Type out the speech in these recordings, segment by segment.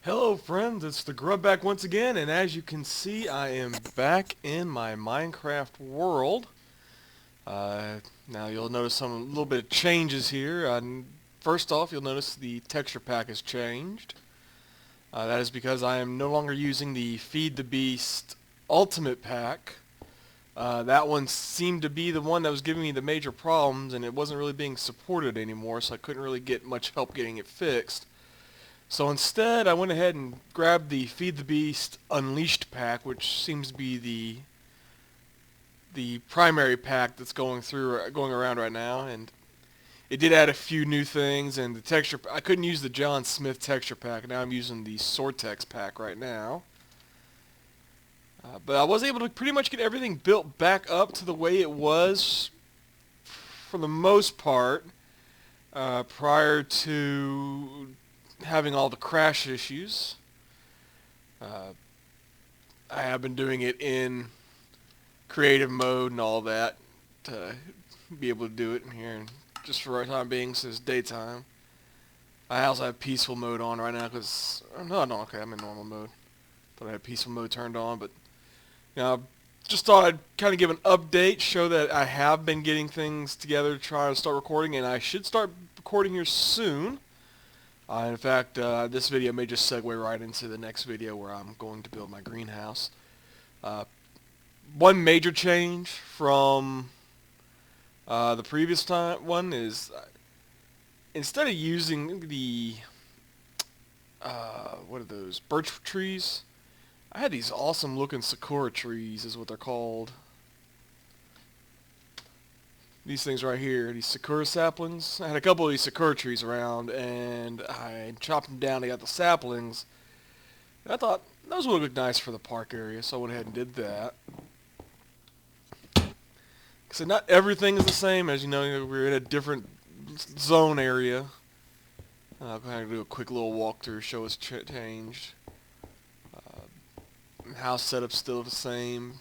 Hello friends, it's the Grub back once again, and as you can see I am back in my Minecraft world. Now you'll notice a little bit of changes here. First off, you'll notice the texture pack has changed. That is because I am no longer using the Feed the Beast Ultimate Pack. That one seemed to be the one that was giving me the major problems, and it wasn't really being supported anymore, so I couldn't really get much help getting it fixed. So instead, I went ahead and grabbed the Feed the Beast Unleashed pack, which seems to be the primary pack that's going around right now, and it did add a few new things. And the texture, I couldn't use the John Smith texture pack. Now I'm using the Soartex pack right now. But I was able to pretty much get everything built back up to the way it was for the most part prior to having all the crash issues. I have been doing it in creative mode and all that to be able to do it in here, and just for the time being, since daytime. I also have peaceful mode on right now because okay, I'm in normal mode, but I have peaceful mode turned on. But just thought I'd kind of give an update, show that I have been getting things together to try to start recording, and I should start recording here soon. In fact, this video may just segue right into the next video where I'm going to build my greenhouse. One major change from the previous one is instead of using the what are those, birch trees, I had these awesome looking sakura trees is what they're called. These things right here, these sakura saplings. I had a couple of these sakura trees around, and I chopped them down to get the saplings. And I thought those would look nice for the park area, so I went ahead and did that. So not everything is the same, as you know, we're in a different zone area. I'll kind of do a quick little walkthrough, show what's changed. House setup's still the same.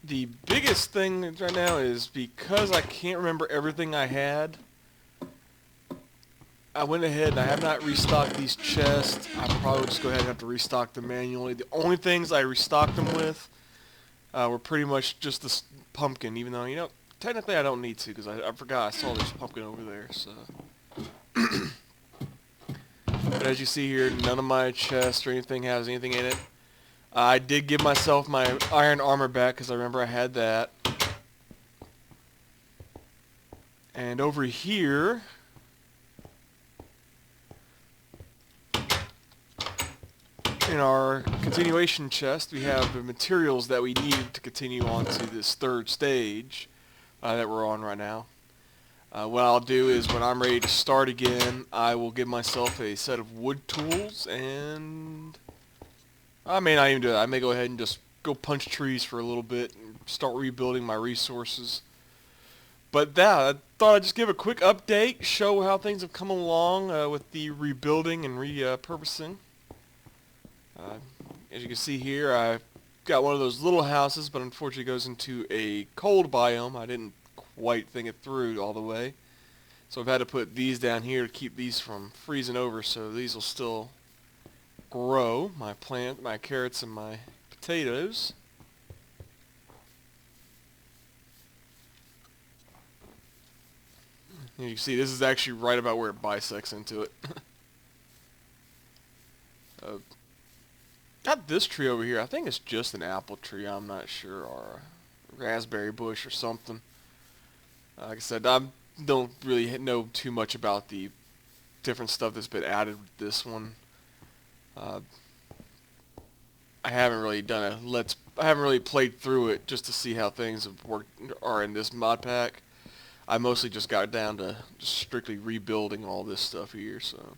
The biggest thing right now is because I can't remember everything I had, I went ahead and I have not restocked these chests. I probably just go ahead and have to restock them manually. The only things I restocked them with were pretty much just this pumpkin, even though, technically I don't need to because I forgot I saw this pumpkin over there. So, but as you see here, none of my chests or anything has anything in it. I did give myself my iron armor back because I remember I had that. And over here, in our continuation chest, we have the materials that we need to continue on to this third stage that we're on right now. What I'll do is when I'm ready to start again, I will give myself a set of wood tools, and I may not even do that. I may go ahead and just go punch trees for a little bit and start rebuilding my resources. But I thought I'd just give a quick update, show how things have come along with the rebuilding and repurposing. As you can see here, I've got one of those little houses, but unfortunately it goes into a cold biome. I didn't quite think it through all the way. So I've had to put these down here to keep these from freezing over, so these will still grow, my carrots and my potatoes. And you can see this is actually right about where it bisects into it. Got this tree over here. I think it's just an apple tree, I'm not sure, or a raspberry bush or something. Like I said, I don't really know too much about the different stuff that's been added with this one. I haven't really I haven't really played through it just to see how things have worked are in this mod pack. I mostly just got down to just strictly rebuilding all this stuff here, so.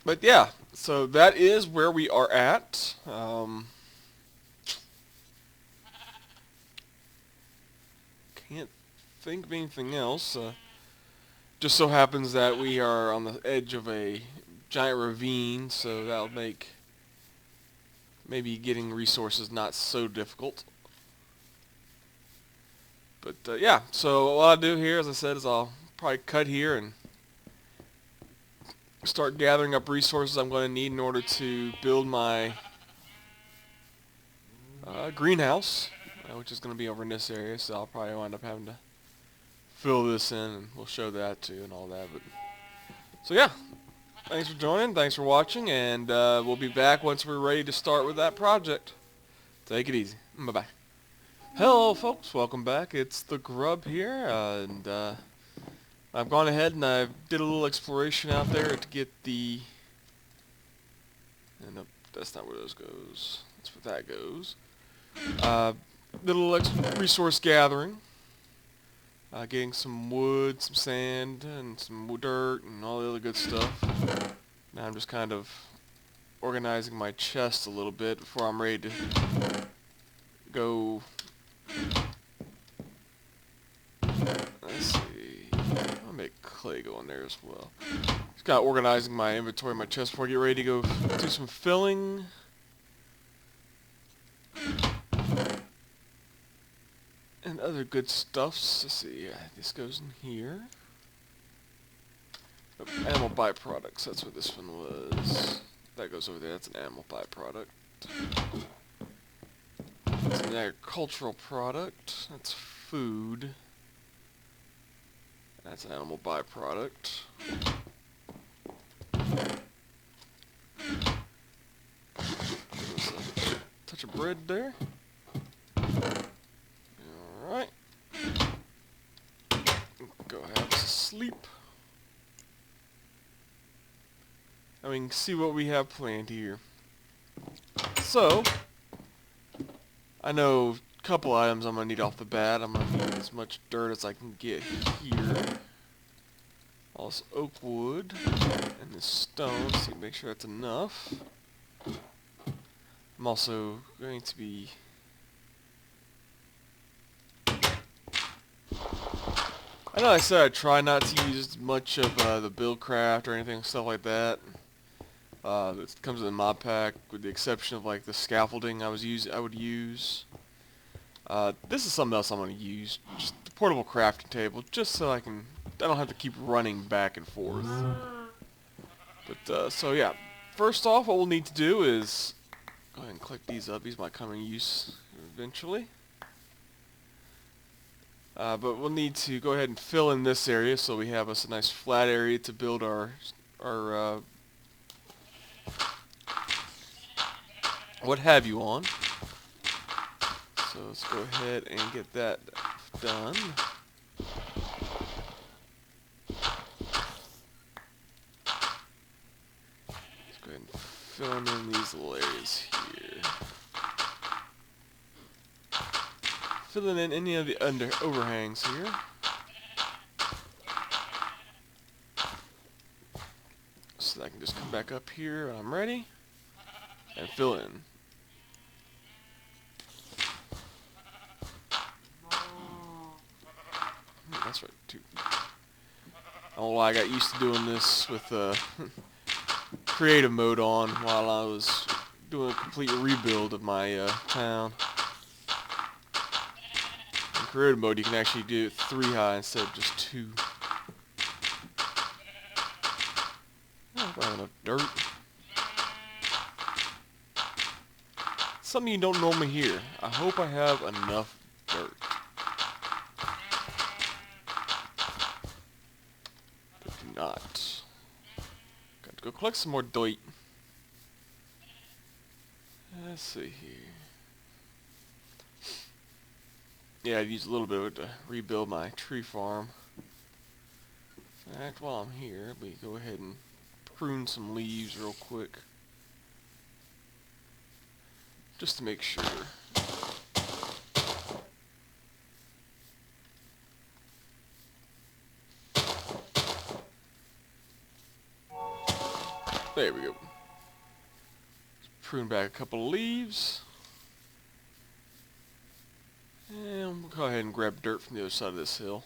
But yeah, so that is where we are at. Can't think of anything else. Just so happens that we are on the edge of a giant ravine, so that'll make maybe getting resources not so difficult. But yeah, so what I'll do here, as I said, is I'll probably cut here and start gathering up resources I'm going to need in order to build my greenhouse, which is going to be over in this area, so I'll probably wind up having to fill this in, and we'll show that too and all that. But so yeah, thanks for joining, thanks for watching, and we'll be back once we're ready to start with that project. Take it easy. Bye-bye. Hello folks, welcome back. It's the Grub here, and I've gone ahead and I did a little exploration out there to get the... And nope, that's not where those goes. That's where that goes. Little resource gathering. Getting some wood, some sand, and some dirt, and all the other good stuff. Now I'm just kind of organizing my chest a little bit before I'm ready to go... Let's see... I'll make clay go in there as well. Just kind of organizing my inventory, my chest before I get ready to go do some filling. And other good stuffs. Let's see, this goes in here. Oh, animal byproducts, that's what this one was. That goes over there, that's an animal byproduct. That's an agricultural product. That's food. That's an animal byproduct. There's a touch of bread there. Alright. Go have some sleep. And we can see what we have planned here. So, I know a couple items I'm going to need off the bat. I'm going to need as much dirt as I can get here. All this oak wood and this stone, so make sure that's enough. I'm also going to be... I know I said I'd try not to use much of the Buildcraft or anything, stuff like that. It comes in the ModPack, with the exception of like the scaffolding I would use. This is something else I'm going to use, just the portable crafting table, just so I don't have to keep running back and forth. But so yeah, first off, what we'll need to do is go ahead and click these up. These might come in use eventually. But we'll need to go ahead and fill in this area so we have us a nice flat area to build our what have you on. So let's go ahead and get that done. Let's go ahead and fill in these little areas here. Filling in any of the overhangs here. So I can just come back up here when I'm ready and fill in. That's right, too. I don't know why I got used to doing this with creative mode on while I was doing a complete rebuild of my town. In creative mode, you can actually do it 3 high instead of just 2. Oh, I have enough dirt. Something you don't normally hear. I hope I have enough dirt. But do not. Got to go collect some more dirt. Let's see here. Yeah, I'd use a little bit of it to rebuild my tree farm. In fact, while I'm here, we go ahead and prune some leaves real quick. Just to make sure. There we go. Let's prune back a couple of leaves. And we'll go ahead and grab dirt from the other side of this hill.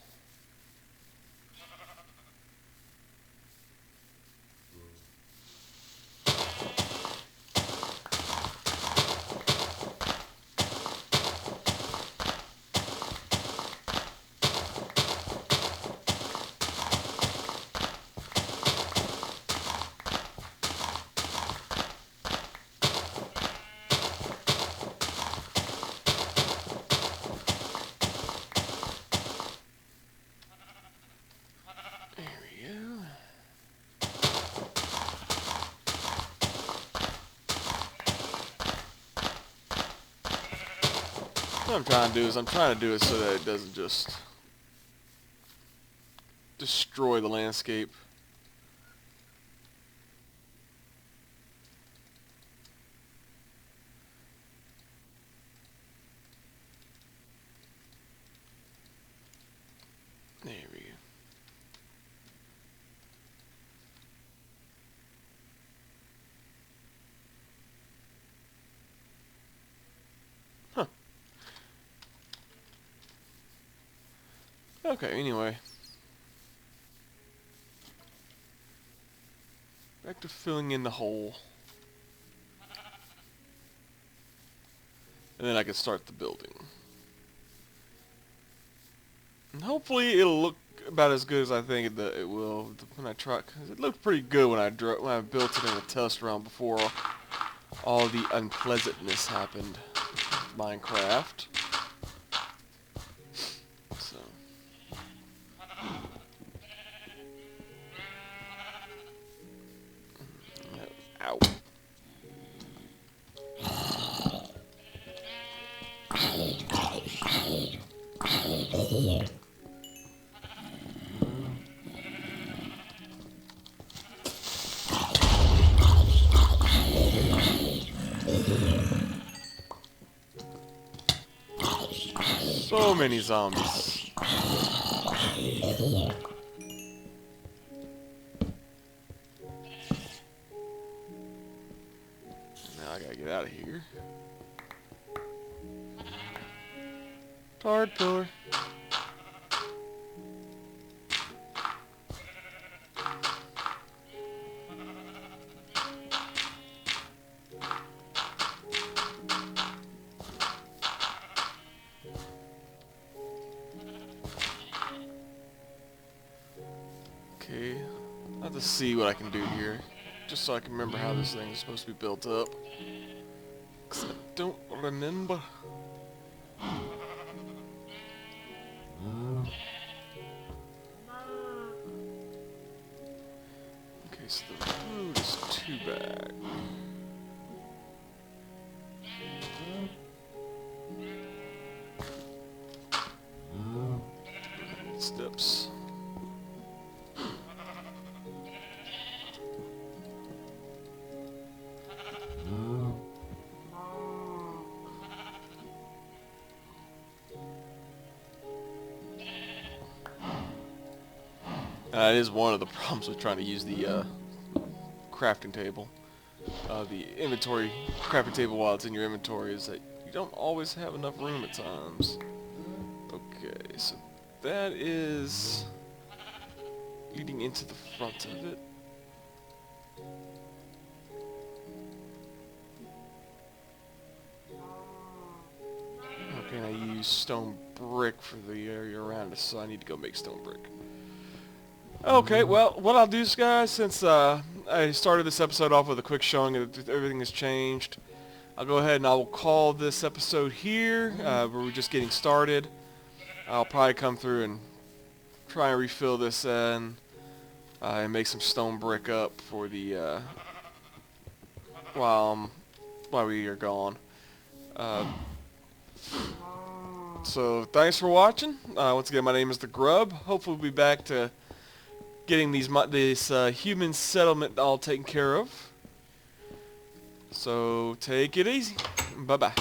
What I'm trying to do is I'm trying to do it so that it doesn't just destroy the landscape. There we go. Huh. Okay, anyway. Back to filling in the hole. And then I can start the building. And hopefully it'll look about as good as I think that it will when I try. Cause it looked pretty good when I built it in a test run before all the unpleasantness happened with Minecraft. So. Ow. So many zombies. Now I gotta get out of here. Tard pillar. Okay, I'll have to see what I can do here, just so I can remember how this thing is supposed to be built up. 'Cause I don't remember. Okay, so the food is 2 bags. Steps. It is one of the problems with trying to use the crafting table. The inventory crafting table while it's in your inventory is that you don't always have enough room at times. Okay, so that is leading into the front of it. Okay, and I use stone brick for the area around us, so I need to go make stone brick. Okay, well, what I'll do, guys, since I started this episode off with a quick showing that everything has changed, I'll go ahead and I will call this episode here, where we're just getting started. I'll probably come through and try and refill this in, and make some stone brick up for the, while we are gone. So, thanks for watching. Once again, my name is the Grub. Hopefully we'll be back to getting this human settlement all taken care of. So take it easy. Bye bye.